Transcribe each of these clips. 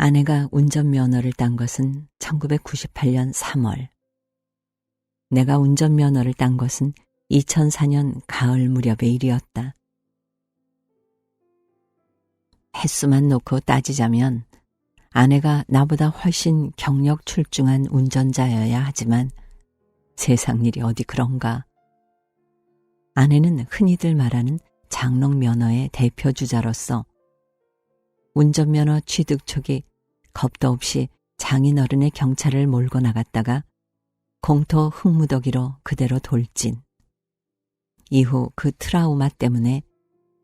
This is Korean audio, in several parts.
아내가 운전면허를 딴 것은 1998년 3월. 내가 운전면허를 딴 것은 2004년 가을 무렵의 일이었다. 횟수만 놓고 따지자면 아내가 나보다 훨씬 경력 출중한 운전자여야 하지만 세상 일이 어디 그런가. 아내는 흔히들 말하는 장롱 면허의 대표주자로서 운전면허 취득 초기 겁도 없이 장인어른의 경차를 몰고 나갔다가 공터 흙무더기로 그대로 돌진. 이후 그 트라우마 때문에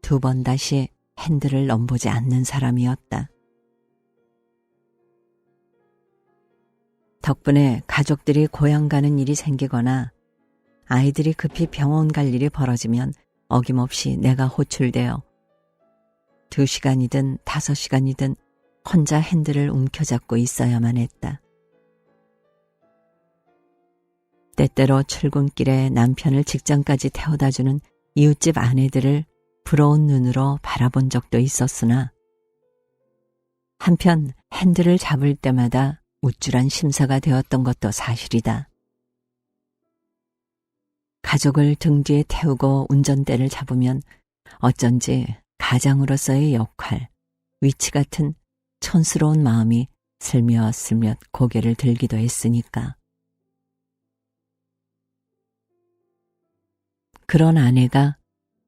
2번 다시 핸들을 넘보지 않는 사람이었다. 덕분에 가족들이 고향 가는 일이 생기거나 아이들이 급히 병원 갈 일이 벌어지면 어김없이 내가 호출되어 2시간이든 5시간이든 혼자 핸들을 움켜잡고 있어야만 했다. 때때로 출근길에 남편을 직장까지 태워다주는 이웃집 아내들을 부러운 눈으로 바라본 적도 있었으나 한편 핸들을 잡을 때마다 우쭐한 심사가 되었던 것도 사실이다. 가족을 등 뒤에 태우고 운전대를 잡으면 어쩐지 가장으로서의 역할, 위치 같은 촌스러운 마음이 슬며슬며 고개를 들기도 했으니까. 그런 아내가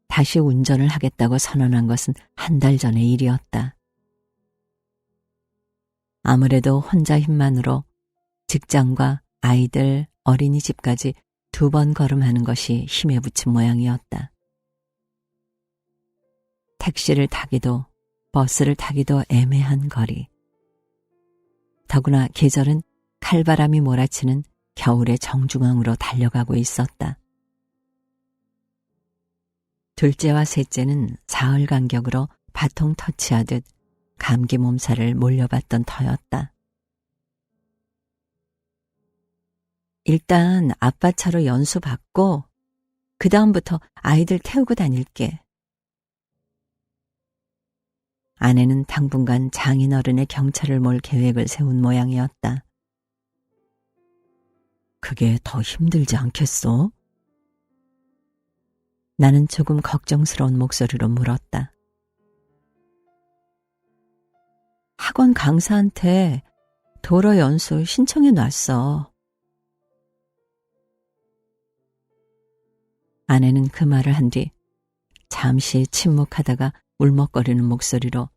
다시 운전을 하겠다고 선언한 것은 1달 전의 일이었다. 아무래도 혼자 힘만으로 직장과 아이들, 어린이집까지 2번 걸음하는 것이 힘에 부친 모양이었다. 택시를 타기도 버스를 타기도 애매한 거리. 더구나 계절은 칼바람이 몰아치는 겨울의 정중앙으로 달려가고 있었다. 둘째와 셋째는 사흘 간격으로 바통 터치하듯 감기 몸살을 몰려봤던 터였다. 일단 아빠 차로 연수 받고 그 다음부터 아이들 태우고 다닐게. 아내는 당분간 장인어른의 경차를 몰 계획을 세운 모양이었다. 그게 더 힘들지 않겠소? 나는 조금 걱정스러운 목소리로 물었다. 학원 강사한테 도로 연수 신청해 놨어. 아내는 그 말을 한 뒤 잠시 침묵하다가 울먹거리는 목소리로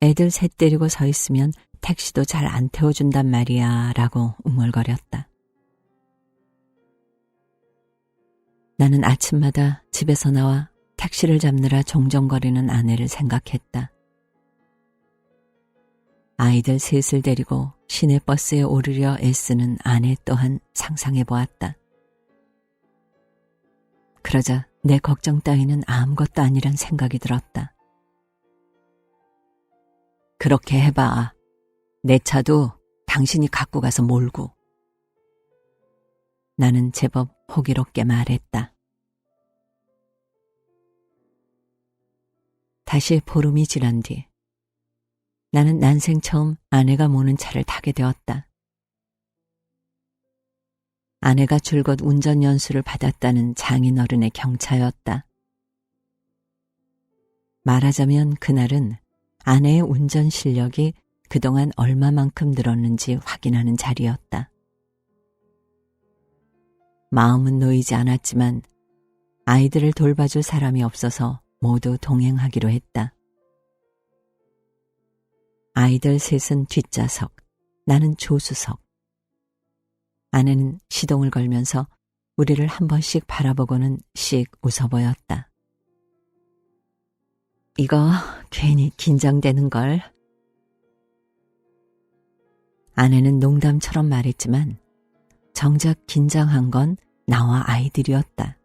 애들 셋 데리고 서 있으면 택시도 잘 안 태워준단 말이야 라고 웅얼거렸다. 나는 아침마다 집에서 나와 택시를 잡느라 종종거리는 아내를 생각했다. 아이들 셋을 데리고 시내버스에 오르려 애쓰는 아내 또한 상상해보았다. 그러자 내 걱정 따위는 아무것도 아니란 생각이 들었다. 그렇게 해봐. 내 차도 당신이 갖고 가서 몰고. 나는 제법 호기롭게 말했다. 다시 보름이 지난 뒤 나는 난생 처음 아내가 모는 차를 타게 되었다. 아내가 줄곧 운전 연수를 받았다는 장인어른의 경차였다. 말하자면 그날은 아내의 운전 실력이 그동안 얼마만큼 늘었는지 확인하는 자리였다. 마음은 놓이지 않았지만 아이들을 돌봐줄 사람이 없어서 모두 동행하기로 했다. 아이들 셋은 뒷좌석, 나는 조수석. 아내는 시동을 걸면서 우리를 한 번씩 바라보고는 씩 웃어 보였다. 이거 괜히 긴장되는걸. 아내는 농담처럼 말했지만 정작 긴장한 건 나와 아이들이었다.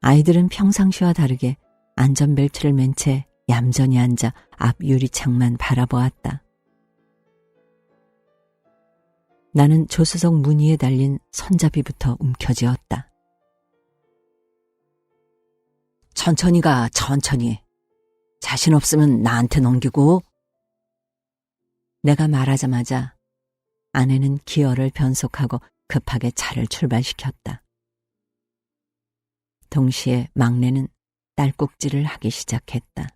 아이들은 평상시와 다르게 안전벨트를 맨 채 얌전히 앉아 앞 유리창만 바라보았다. 나는 조수석 무늬에 달린 손잡이부터 자신 없으면 나한테 넘기고. 내가 말하자마자 아내는 기어를 변속하고 급하게 차를 출발시켰다. 동시에 막내는 딸꾹질을 하기 시작했다.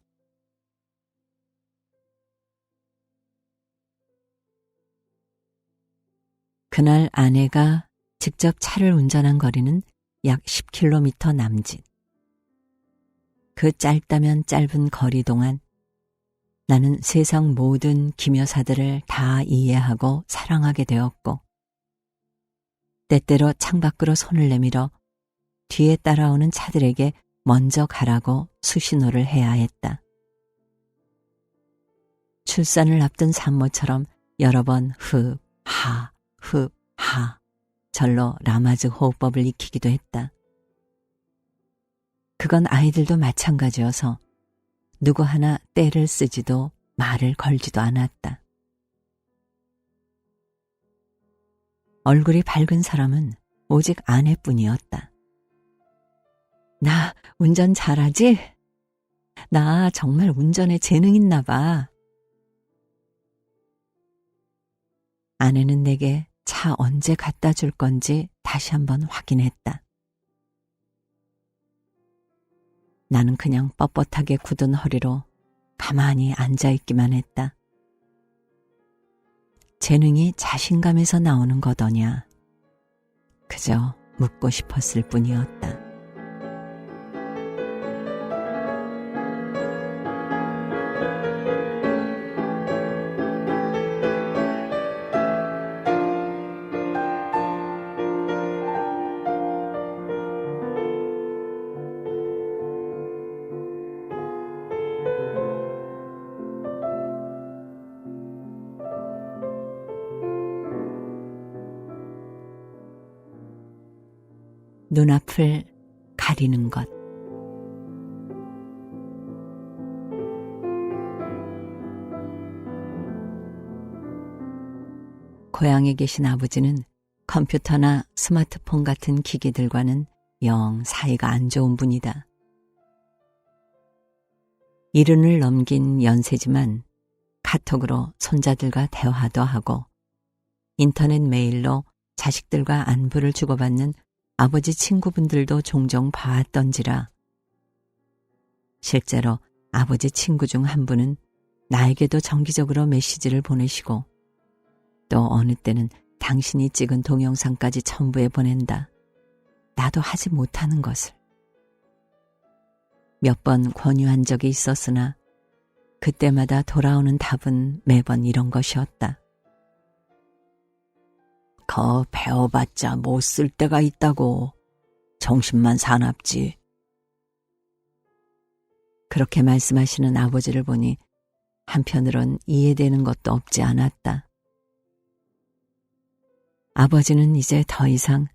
그날 아내가 직접 차를 운전한 거리는 약 10km 남짓. 그 짧다면 짧은 거리 동안 나는 세상 모든 기묘사들을 다 이해하고 사랑하게 되었고, 때때로 창밖으로 손을 내밀어 뒤에 따라오는 차들에게 먼저 가라고 수신호를 해야 했다. 출산을 앞둔 산모처럼 여러 번 흡, 하, 흡, 하 절로 라마즈 호흡법을 익히기도 했다. 그건 아이들도 마찬가지여서 누구 하나 떼를 쓰지도 말을 걸지도 않았다. 얼굴이 밝은 사람은 오직 아내뿐이었다. 나 운전 잘하지? 나 정말 운전에 재능 있나 봐. 아내는 내게 차 언제 갖다 줄 건지 다시 한번 확인했다. 나는 그냥 뻣뻣하게 굳은 허리로 가만히 앉아있기만 했다. 재능이 자신감에서 나오는 거더냐. 그저 묻고 싶었을 뿐이었다. 눈앞을 가리는 것. 고향에 계신 아버지는 컴퓨터나 스마트폰 같은 기기들과는 영 사이가 안 좋은 분이다. 이른을 넘긴 연세지만 카톡으로 손자들과 대화도 하고 인터넷 메일로 자식들과 안부를 주고받는 아버지 친구분들도 종종 봐왔던지라 실제로 아버지 친구 중 한 분은 나에게도 정기적으로 메시지를 보내시고 또 어느 때는 당신이 찍은 동영상까지 첨부해 보낸다. 나도 하지 못하는 것을. 몇 번 권유한 적이 있었으나 그때마다 돌아오는 답은 매번 이런 것이었다. 거 배워봤자 못 쓸 때가 있다고. 정신만 사납지. 그렇게 말씀하시는 아버지를 보니 한편으론 이해되는 것도 없지 않았다. 아버지는 이제 더 이상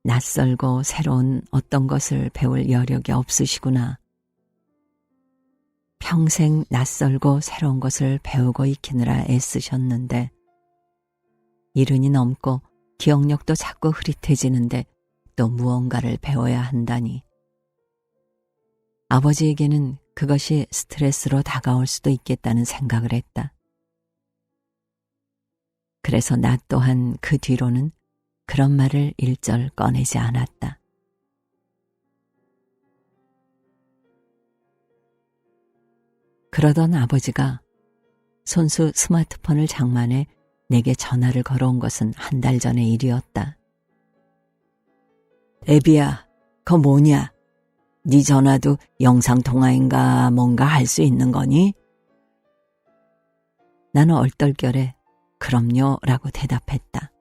낯설고 새로운 어떤 것을 배울 여력이 없으시구나. 평생 낯설고 새로운 것을 배우고 익히느라 애쓰셨는데 이른이 넘고 기억력도 자꾸 흐릿해지는데 또 무언가를 배워야 한다니. 아버지에게는 그것이 스트레스로 다가올 수도 있겠다는 생각을 했다. 그래서 나 또한 그 뒤로는 그런 말을 일절 꺼내지 않았다. 그러던 아버지가 손수 스마트폰을 장만해 내게 전화를 걸어온 것은 한 달 전의 일이었다. 애비야, 그거 뭐냐? 네 전화도 영상통화인가 뭔가 할 수 있는 거니? 나는 얼떨결에 그럼요 라고 대답했다.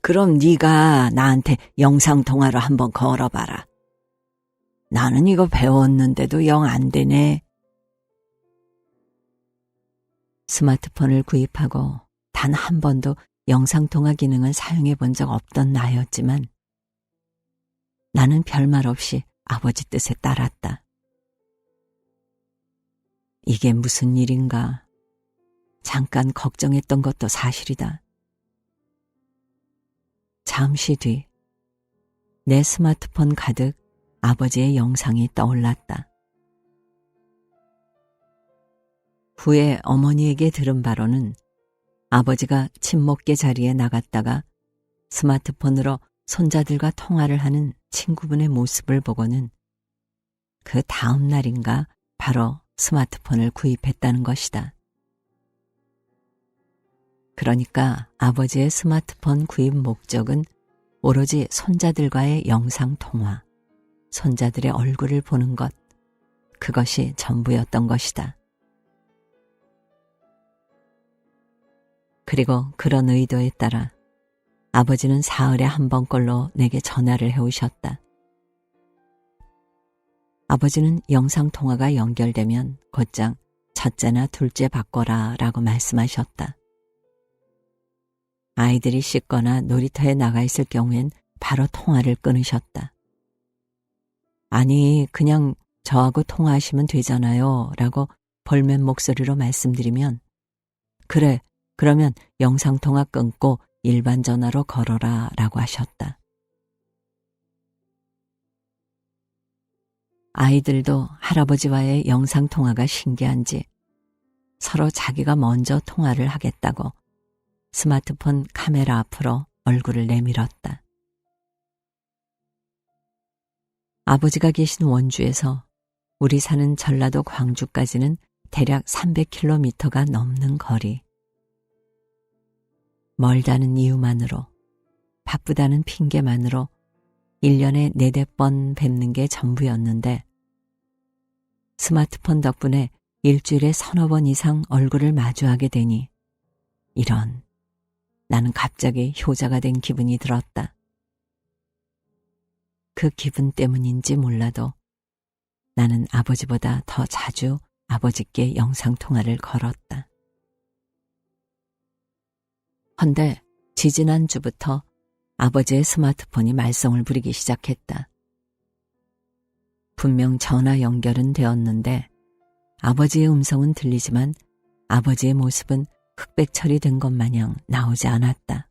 그럼 네가 나한테 영상통화로 한번 걸어봐라. 나는 이거 배웠는데도 영 안 되네. 스마트폰을 구입하고 단 한 번도 영상통화 기능을 사용해 본 적 없던 나였지만 나는 별말 없이 아버지 뜻에 따랐다. 이게 무슨 일인가? 잠깐 걱정했던 것도 사실이다. 잠시 뒤 내 스마트폰 가득 아버지의 영상이 떠올랐다. 후에 어머니에게 들은 바로는 아버지가 친목계 자리에 나갔다가 스마트폰으로 손자들과 통화를 하는 친구분의 모습을 보고는 그 다음 날인가 바로 스마트폰을 구입했다는 것이다. 그러니까 아버지의 스마트폰 구입 목적은 오로지 손자들과의 영상통화, 손자들의 얼굴을 보는 것, 그것이 전부였던 것이다. 그리고 그런 의도에 따라 아버지는 사흘에 한 번꼴로 내게 전화를 해오셨다. 아버지는 영상통화가 연결되면 곧장 첫째나 둘째 바꿔라 라고 말씀하셨다. 아이들이 씻거나 놀이터에 나가 있을 경우엔 바로 통화를 끊으셨다. 아니, 그냥 저하고 통화하시면 되잖아요 라고 볼멘 목소리로 말씀드리면 그래, 그러면 영상통화 끊고 일반 전화로 걸어라 라고 하셨다. 아이들도 할아버지와의 영상통화가 신기한지 서로 자기가 먼저 통화를 하겠다고 스마트폰 카메라 앞으로 얼굴을 내밀었다. 아버지가 계신 원주에서 우리 사는 전라도 광주까지는 대략 300km가 넘는 거리. 멀다는 이유만으로, 바쁘다는 핑계만으로 1년에 4-4번 뵙는 게 전부였는데 스마트폰 덕분에 일주일에 3-4번 이상 얼굴을 마주하게 되니 이런, 나는 갑자기 효자가 된 기분이 들었다. 그 기분 때문인지 몰라도 나는 아버지보다 더 자주 아버지께 영상통화를 걸었다. 헌데 지지난주부터 아버지의 스마트폰이 말썽을 부리기 시작했다. 분명 전화 연결은 되었는데 아버지의 음성은 들리지만 아버지의 모습은 흑백 처리된 것 마냥 나오지 않았다.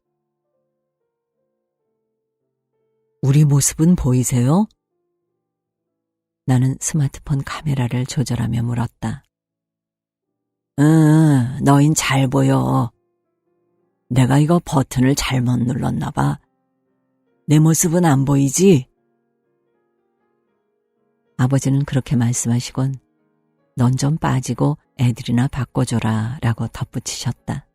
우리 모습은 보이세요? 나는 스마트폰 카메라를 조절하며 물었다. 너흰 잘 보여. 내가 이거 버튼을 잘못 눌렀나 봐. 내 모습은 안 보이지? 아버지는 그렇게 말씀하시곤 넌 좀 빠지고 애들이나 바꿔줘라 라고 덧붙이셨다.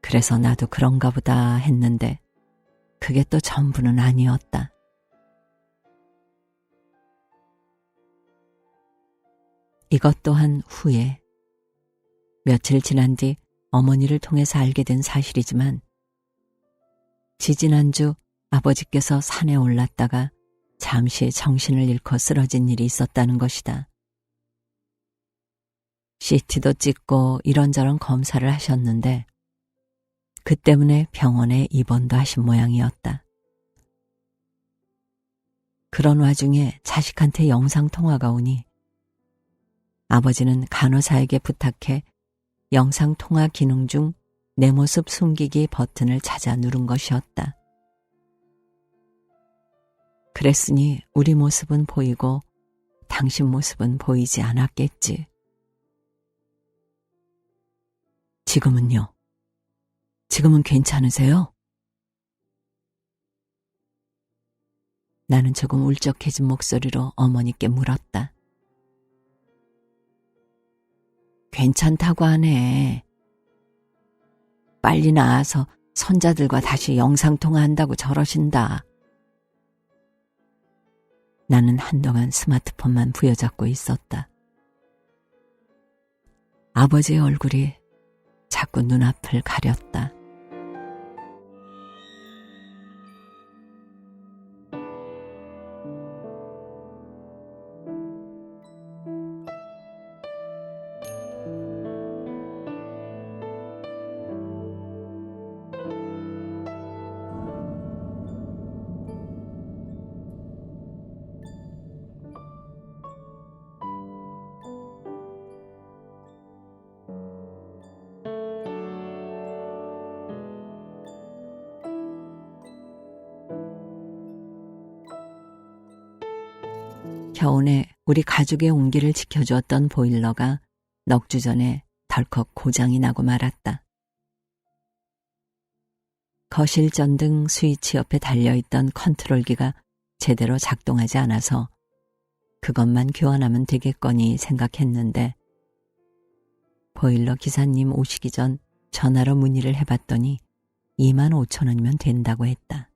그래서 나도 그런가 보다 했는데 그게 또 전부는 아니었다. 이것 또한 후에 며칠 지난 뒤 어머니를 통해서 알게 된 사실이지만 지지난주 아버지께서 산에 올랐다가 잠시 정신을 잃고 쓰러진 일이 있었다는 것이다. CT도 찍고 이런저런 검사를 하셨는데 그 때문에 병원에 입원도 하신 모양이었다. 그런 와중에 자식한테 영상통화가 오니 아버지는 간호사에게 부탁해 영상통화 기능 중 내 모습 숨기기 버튼을 찾아 누른 것이었다. 그랬으니 우리 모습은 보이고 당신 모습은 보이지 않았겠지. 지금은요? 지금은 괜찮으세요? 나는 조금 울적해진 목소리로 어머니께 물었다. 괜찮다고 하네. 빨리 나와서 손자들과 다시 영상통화한다고 저러신다. 나는 한동안 스마트폰만 부여잡고 있었다. 아버지의 얼굴이 자꾸 눈앞을 가렸다. 겨우내 우리 가족의 온기를 지켜주었던 보일러가 넉 주 전에 덜컥 고장이 나고 말았다. 거실 전등 스위치 옆에 달려있던 컨트롤기가 제대로 작동하지 않아서 그것만 교환하면 되겠거니 생각했는데 보일러 기사님 오시기 전 전화로 문의를 해봤더니 25,000원이면 된다고 했다.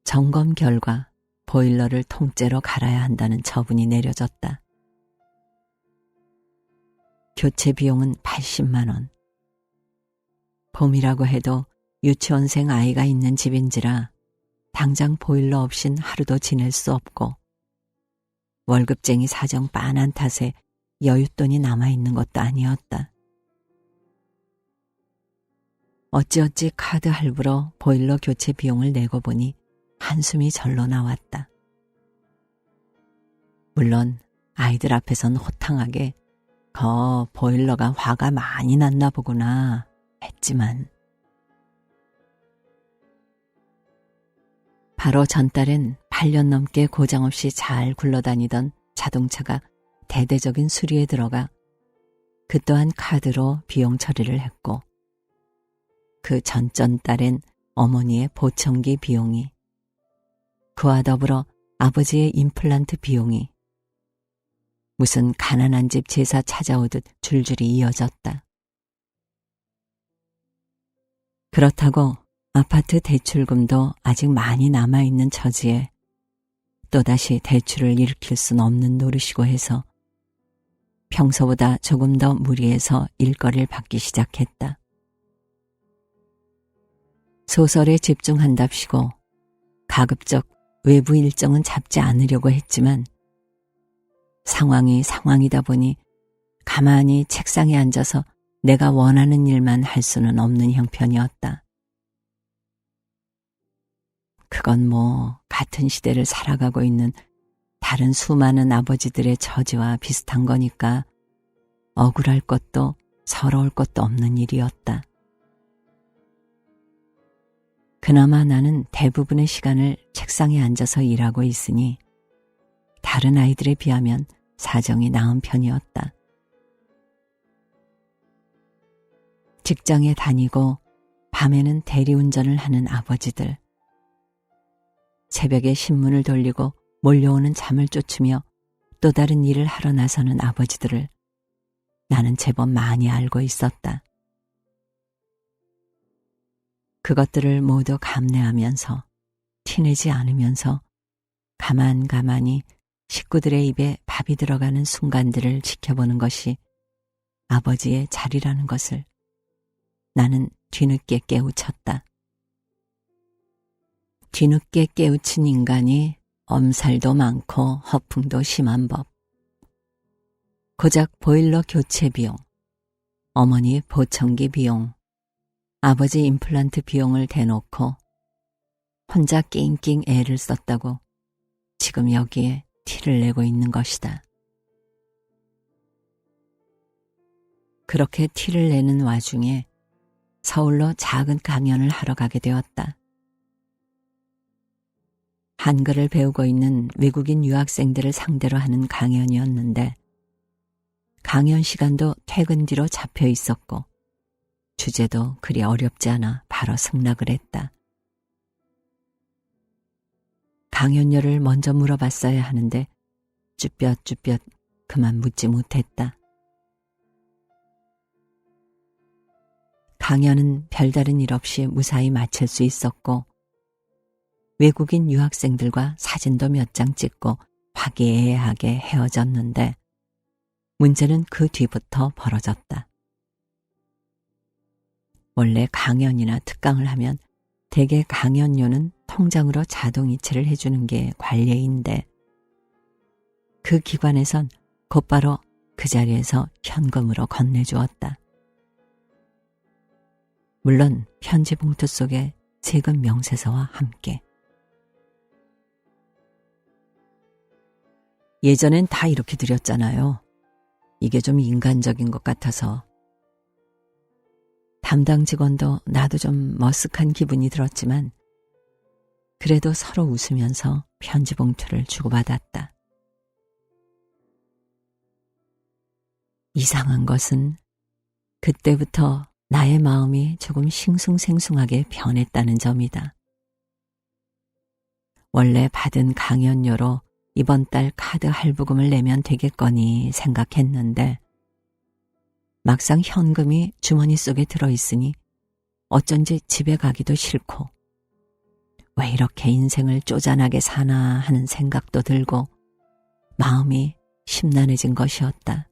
점검 결과 보일러를 통째로 갈아야 한다는 처분이 내려졌다. 교체 비용은 80만 원. 봄이라고 해도 유치원생 아이가 있는 집인지라 당장 보일러 없인 하루도 지낼 수 없고 월급쟁이 사정 빤한 탓에 여윳돈이 남아있는 것도 아니었다. 어찌어찌 카드 할부로 보일러 교체 비용을 내고 보니 한숨이 절로 나왔다. 물론 아이들 앞에선 호탕하게 보일러가 화가 많이 났나 보구나 했지만 바로 전달엔 8년 넘게 고장없이 잘 굴러다니던 자동차가 대대적인 수리에 들어가 그 또한 카드로 비용 처리를 했고 그 전전달엔 어머니의 보청기 비용이 그와 더불어 아버지의 임플란트 비용이 무슨 가난한 집 제사 찾아오듯 줄줄이 이어졌다. 그렇다고 아파트 대출금도 아직 많이 남아있는 처지에 또다시 대출을 일으킬 순 없는 노릇이고 해서 평소보다 조금 더 무리해서 일거리를 받기 시작했다. 소설에 집중한답시고 가급적 외부 일정은 잡지 않으려고 했지만 상황이 상황이다 보니 가만히 책상에 앉아서 내가 원하는 일만 할 수는 없는 형편이었다. 그건 같은 시대를 살아가고 있는 다른 수많은 아버지들의 처지와 비슷한 거니까 억울할 것도 서러울 것도 없는 일이었다. 그나마 나는 대부분의 시간을 책상에 앉아서 일하고 있으니 다른 아이들에 비하면 사정이 나은 편이었다. 직장에 다니고 밤에는 대리운전을 하는 아버지들, 새벽에 신문을 돌리고 몰려오는 잠을 쫓으며 또 다른 일을 하러 나서는 아버지들을 나는 제법 많이 알고 있었다. 그것들을 모두 감내하면서 티내지 않으면서 가만히 식구들의 입에 밥이 들어가는 순간들을 지켜보는 것이 아버지의 자리라는 것을 나는 뒤늦게 깨우쳤다. 뒤늦게 깨우친 인간이 엄살도 많고 허풍도 심한 법. 고작 보일러 교체 비용, 어머니 보청기 비용, 아버지 임플란트 비용을 대놓고 혼자 낑낑 애를 썼다고 지금 여기에 티를 내고 있는 것이다. 그렇게 티를 내는 와중에 서울로 작은 강연을 하러 가게 되었다. 한글을 배우고 있는 외국인 유학생들을 상대로 하는 강연이었는데 강연 시간도 퇴근 뒤로 잡혀 있었고 주제도 그리 어렵지 않아 바로 승낙을 했다. 강연료를 먼저 물어봤어야 하는데 쭈뼛쭈뼛 그만 묻지 못했다. 강연은 별다른 일 없이 무사히 마칠 수 있었고 외국인 유학생들과 사진도 몇 장 찍고 화기애애하게 헤어졌는데 문제는 그 뒤부터 벌어졌다. 원래 강연이나 특강을 하면 대개 강연료는 통장으로 자동이체를 해주는 게 관례인데 그 기관에선 곧바로 그 자리에서 현금으로 건네주었다. 물론 편지 봉투 속에 세금 명세서와 함께. 예전엔 다 이렇게 드렸잖아요. 이게 좀 인간적인 것 같아서. 담당 직원도 나도 좀 머쓱한 기분이 들었지만 그래도 서로 웃으면서 편지 봉투를 주고받았다. 이상한 것은 그때부터 나의 마음이 조금 싱숭생숭하게 변했다는 점이다. 원래 받은 강연료로 이번 달 카드 할부금을 내면 되겠거니 생각했는데 막상 현금이 주머니 속에 들어있으니 어쩐지 집에 가기도 싫고 왜 이렇게 인생을 쪼잔하게 사나 하는 생각도 들고 마음이 심란해진 것이었다.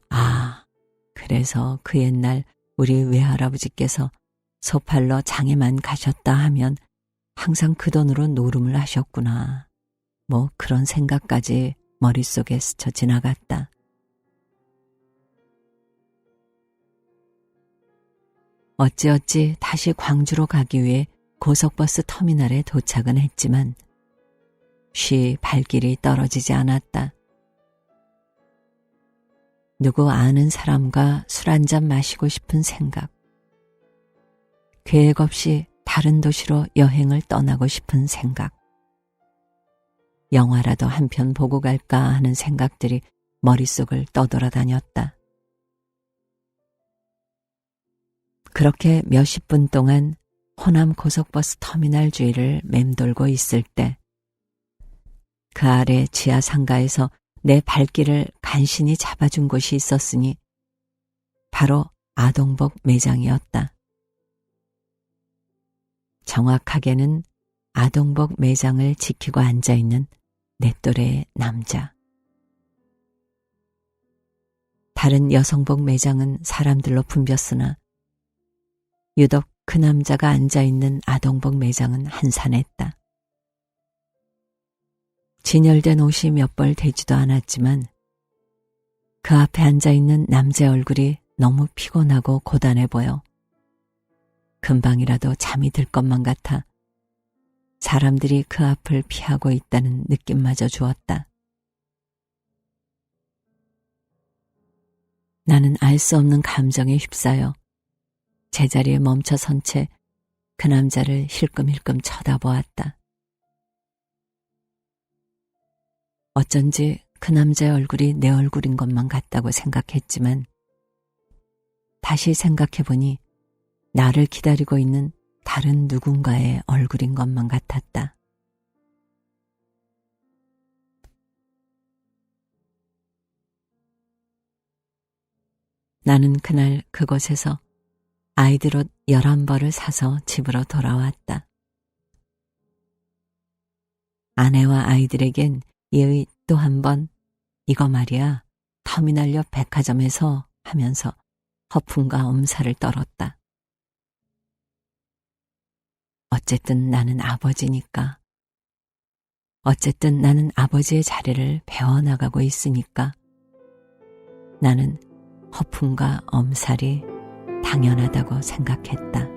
아, 그래서 그 옛날 우리 외할아버지께서 소팔로 장에만 가셨다 하면 항상 그 돈으로 노름을 하셨구나. 뭐 그런 생각까지 머릿속에 스쳐 지나갔다. 어찌어찌 다시 광주로 가기 위해 고속버스 터미널에 도착은 했지만 쉬 발길이 떨어지지 않았다. 누구 아는 사람과 술 한잔 마시고 싶은 생각, 계획 없이 다른 도시로 여행을 떠나고 싶은 생각, 영화라도 한 편 보고 갈까 하는 생각들이 머릿속을 떠돌아다녔다. 그렇게 몇십 분 동안 호남 고속버스 터미널 주위를 맴돌고 있을 때 그 아래 지하 상가에서 내 발길을 간신히 잡아준 곳이 있었으니 바로 아동복 매장이었다. 정확하게는 아동복 매장을 지키고 앉아있는 내 또래의 남자. 다른 여성복 매장은 사람들로 붐볐으나 유독 그 남자가 앉아있는 아동복 매장은 한산했다. 진열된 옷이 몇 벌 되지도 않았지만 그 앞에 앉아있는 남자의 얼굴이 너무 피곤하고 고단해 보여 금방이라도 잠이 들 것만 같아 사람들이 그 앞을 피하고 있다는 느낌마저 주었다. 나는 알 수 없는 감정에 휩싸여 제자리에 멈춰 선 채 그 남자를 힐끔힐끔 쳐다보았다. 어쩐지 그 남자의 얼굴이 내 얼굴인 것만 같다고 생각했지만 다시 생각해보니 나를 기다리고 있는 다른 누군가의 얼굴인 것만 같았다. 나는 그날 그곳에서 아이들 옷 11벌을 사서 집으로 돌아왔다. 아내와 아이들에겐 이의 또 한 번 이거 말이야 터미널 옆 백화점에서 하면서 허풍과 엄살을 떨었다. 어쨌든 나는 아버지니까. 어쨌든 나는 아버지의 자리를 배워나가고 있으니까. 나는 허풍과 엄살이 당연하다고 생각했다.